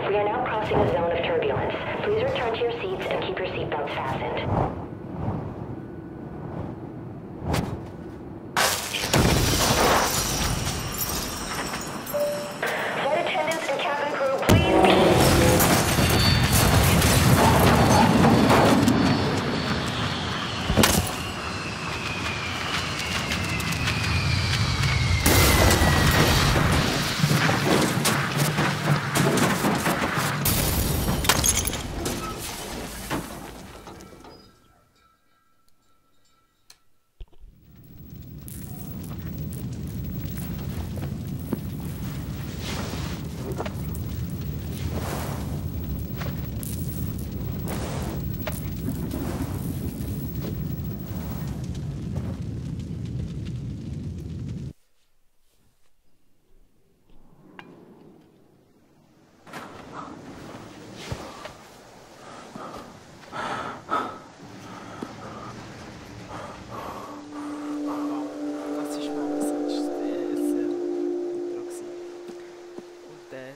We are now crossing a zone of turbulence. Please return to your seats and keep your seatbelts fastened.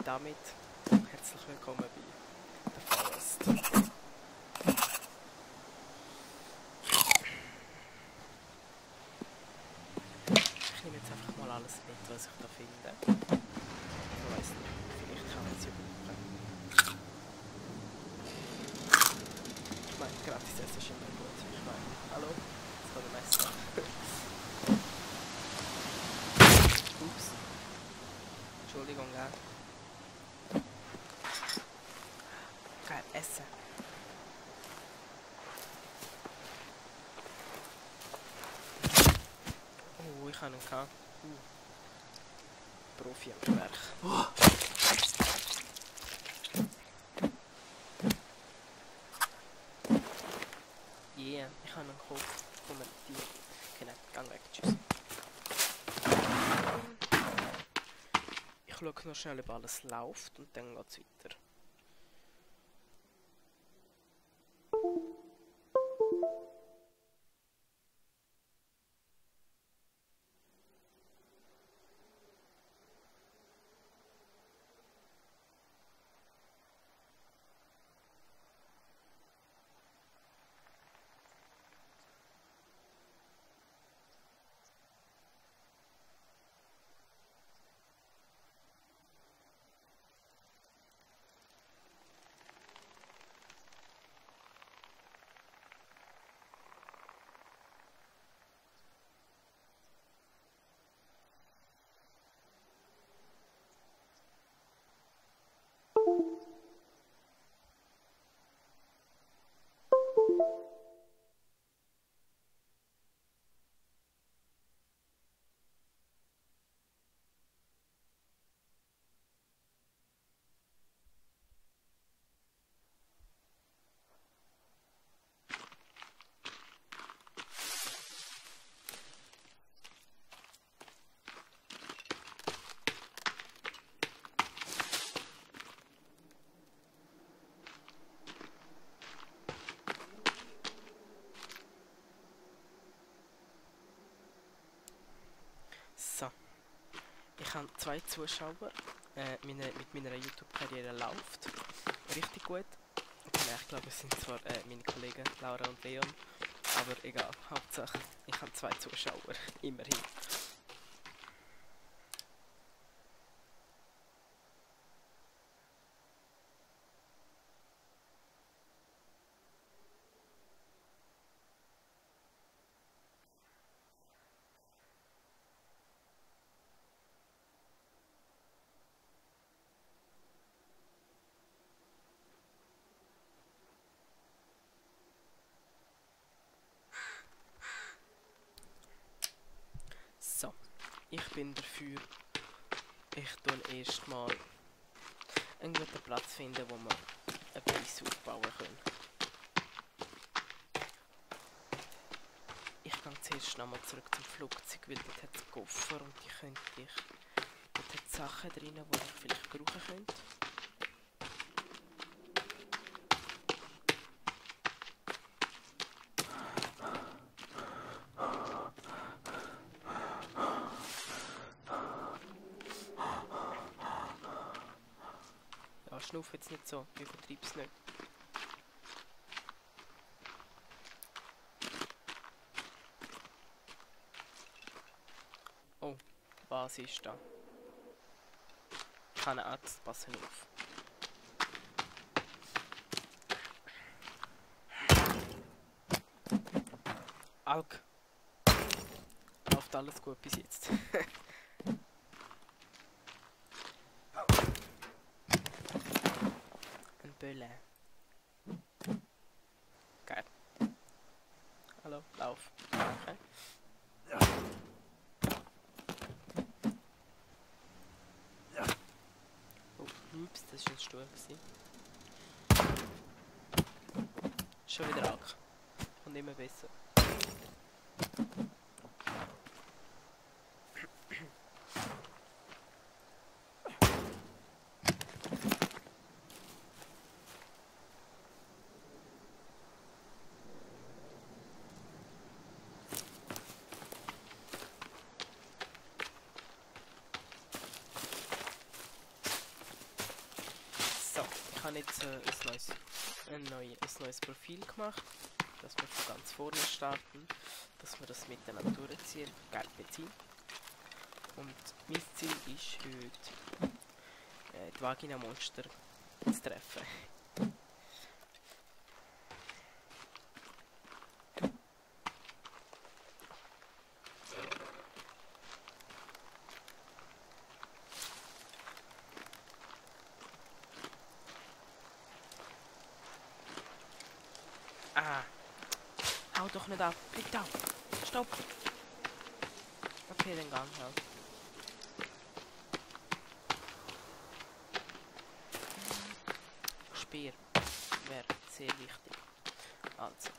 Damit herzlich willkommen bei The Forest. Ich nehme jetzt einfach mal alles mit, was ich da finde. Ich weiss nicht, vielleicht kann man es ja brauchen. Ich meine, gratis Essen ist immer gut. Ich meine, hallo? Das war der Messer. Ups. Entschuldigung, ja. Geil, Essen. Oh, ich habe ihn gehabt. Profi am Werk. Yeah, ich habe ihn gekauft. Komm, die. Genau, gang weg, tschüss. Ich schaue noch schnell, ob alles läuft und dann geht es weiter. So, ich habe 2 Zuschauer. Mit meiner YouTube-Karriere läuft richtig gut. Ich glaube, es sind zwar meine Kollegen Laura und Leon, aber egal, Hauptsache ich habe 2 Zuschauer, immerhin. So, ich bin dafür, ich tue erstmal einen guten Platz finden, wo wir eine Base aufbauen können. Ich gehe zuerst nochmal zurück zum Flugzeug, weil dort hat es Koffer und die könnte ich... Dort hat es Sachen drin, die ich vielleicht brauchen könnte. schnuff jetzt nicht so, ich übertreib's nicht. Oh, was ist da? Keine Arzt, passen auf. Alk. Läuft alles gut bis jetzt. Ein Bölle. Geil. Hallo, lauf. Okay. Oh, ups, das war ein Stuhl. Schon wieder Alk. Und immer besser. So, ich habe jetzt ein neues Profil gemacht, dass wir von ganz vorne starten, dass wir das miteinander durchziehen, Geld beziehen. Und mein Ziel ist heute, die Vagina-Monster zu treffen. Ah! Hau doch nicht ab! Bleib da! Stopp! Okay, dann gang halt. Speer wäre sehr wichtig. Also.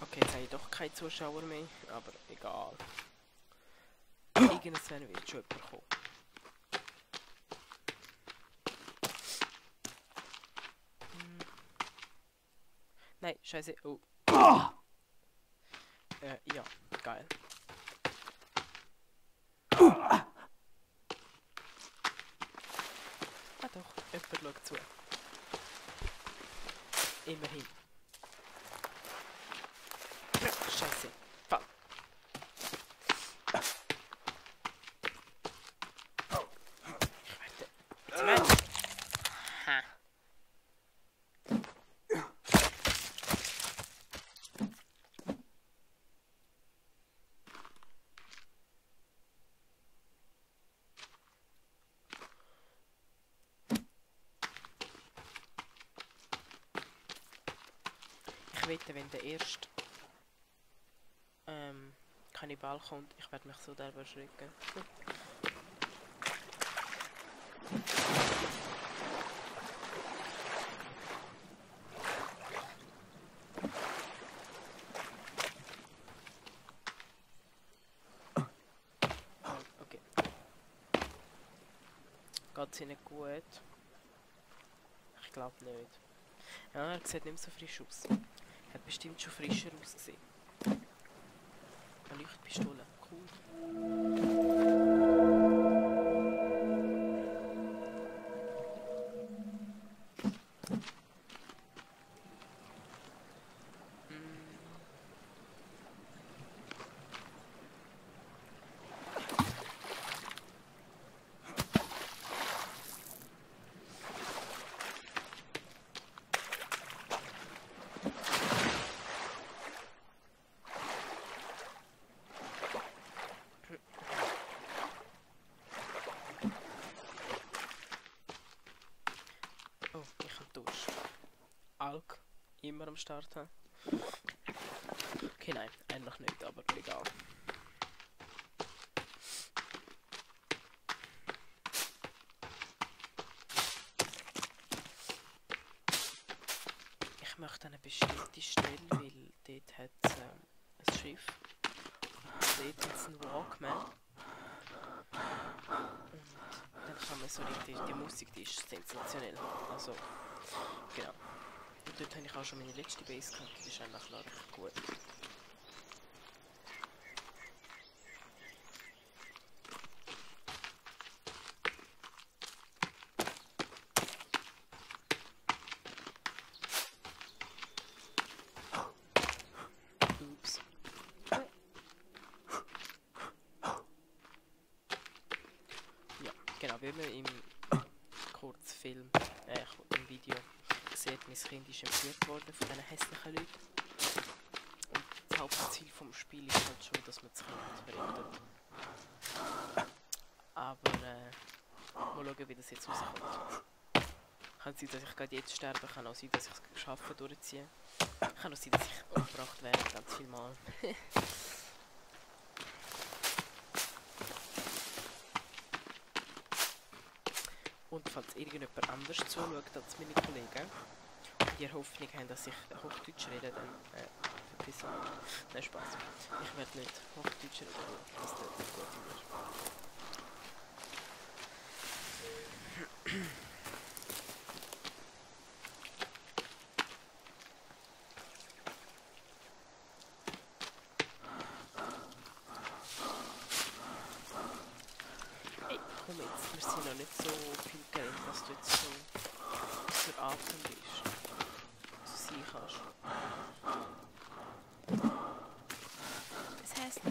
Okay, jetzt habe ich doch keine Zuschauer mehr, aber egal. Irgendwann wird schon jemand kommen. Nein, scheiße. Oh. Ja, geil. Ah doch, jemand schaut zu. Immerhin. Scheiße. Fall. Ich werde. Ha. Ich wette, wenn der erste Kannibal kommt, ich werde mich so derbe erschrecken. Okay. Geht's ihnen gut? Ich glaube nicht. Ja, er sieht nicht mehr so frisch aus. Hat bestimmt schon frischer ausgesehen. Eine Leuchtpistole, cool. Oh, ich hab Durst. Alk, immer am Start haben. Okay, nein, eigentlich nicht, aber egal. Ich möchte eine bestimmte Stelle, weil dort hat es ein Schiff. Dort hat es einen Walkman. Und dann kann man so die Musik, die ist sensationell. Also, genau. Und dort habe ich auch schon meine letzte Base gehabt, die ist eigentlich noch recht gut. Ups. Ja, genau, wie man im Kurzfilm, im Video sieht, mein Kind ist entführt worden von diesen hässlichen Leuten. Und das Hauptziel vom Spiel ist halt schon, dass man das Kind verrettet. Aber mal schauen, wie das jetzt rauskommt. Kann sein, dass ich gerade jetzt sterbe, kann auch sein, dass ich es geschafft durchziehe. Kann auch sein, dass ich umgebracht werde, ganz viel Mal. Und falls irgendjemand anders zuschaut als meine Kollegen und die Hoffnung haben, dass ich Hochdeutsch rede, dann verpiss mich. Nein, Spaß. Ich werde nicht Hochdeutsch reden, weil das tut nicht gut in mir. Ey, komm jetzt, wir sind noch nicht so viel geredet, dass du jetzt so außer Atem bist. So sein kannst. Was heisst du?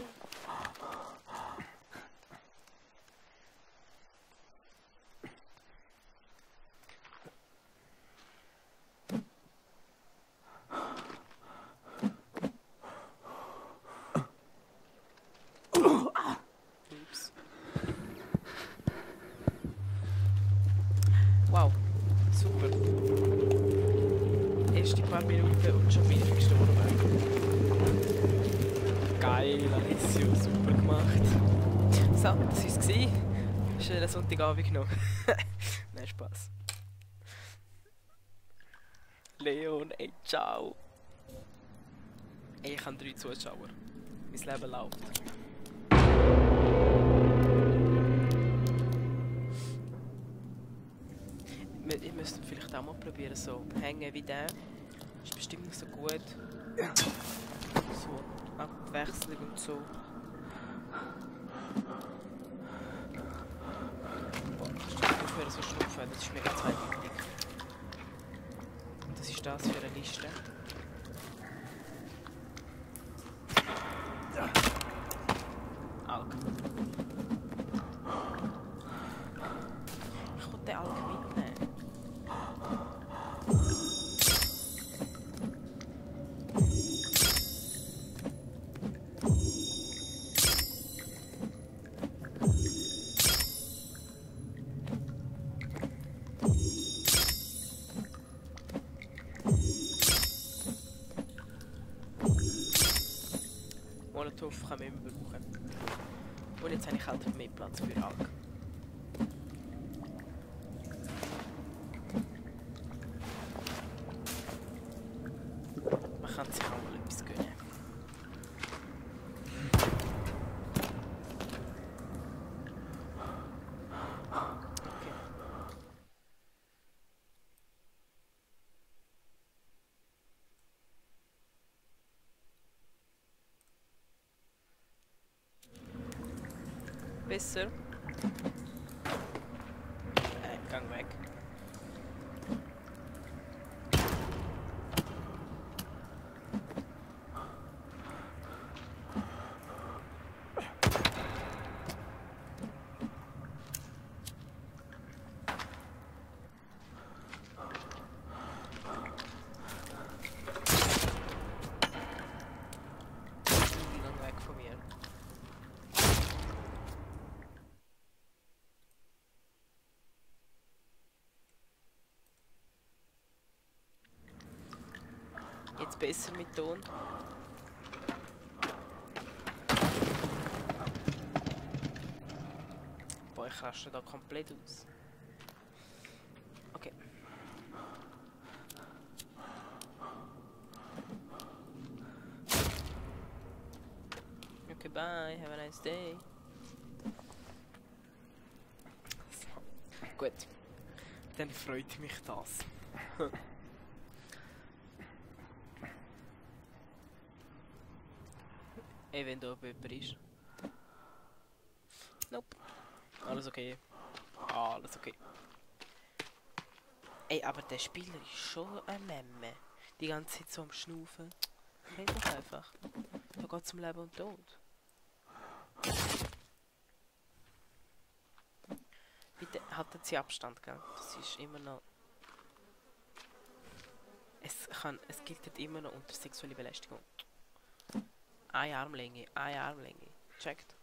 Ups. Wow, super. Erste paar Minuten und schon bin ich gestorben. Geil, Alessio, super gemacht. So, das war es. Schönen Sonntagabend noch. Nein, Spaß. Leon, ey, ciao. Ey, ich habe 3 Zuschauer. Mein Leben läuft. Ich müsste vielleicht auch mal probieren, so hängen wie der. Ist bestimmt nicht so gut. So Abwechslung und so. Boah, kannst du aufhören so schnupfen? Das ist mega zweiwichtig. Und was ist das für eine Liste? Alk. Ich will den Alk mitnehmen. Molotov kann man immer brauchen. Und jetzt habe ich halt mehr Platz für Alk. Man kann sich auch mal etwas gönnen. Okay. Besser. Gang weg. Gang weg von mir. jetzt besser mit Ton. Boah, ich raste da komplett aus. Okay. Okay, bye. Have a nice day. Gut. Dann freut mich das. Ey, wenn da jemand ist. Nope. Alles okay. Alles okay. Ey, aber der Spieler ist schon ein Memme. Die ganze Zeit so am Schnaufen. Red doch einfach. Da geht's um Leben und Tod. Bitte halten Sie Abstand, gell? Das ist immer noch... Es gilt immer noch unter sexuelle Belästigung. Eine Armlänge, eine Armlänge. Checkt.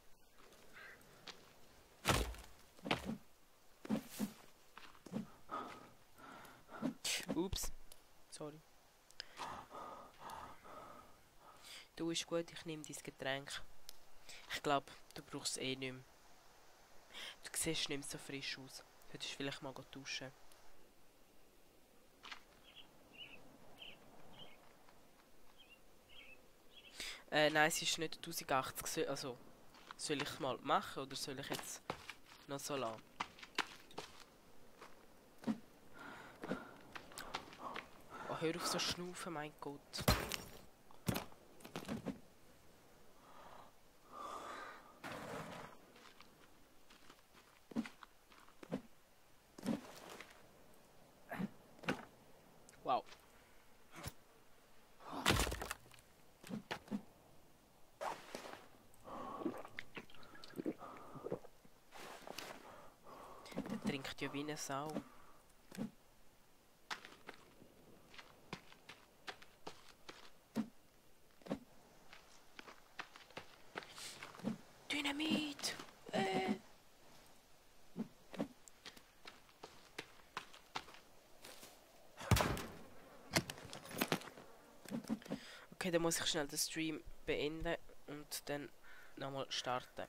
Ups. Sorry. Du, ist gut, ich nehme dein Getränk. Ich glaube, du brauchst es eh nicht mehr. Du siehst nicht mehr so frisch aus. Solltest du vielleicht mal duschen. Nein, es ist nicht 1080. Also, soll ich mal machen oder soll ich jetzt noch so lassen? Oh, hör auf so schnaufen, mein Gott. Wow. Der trinkt ja wie eine Sau. Dynamit! Okay, dann muss ich schnell den Stream beenden und dann nochmal starten.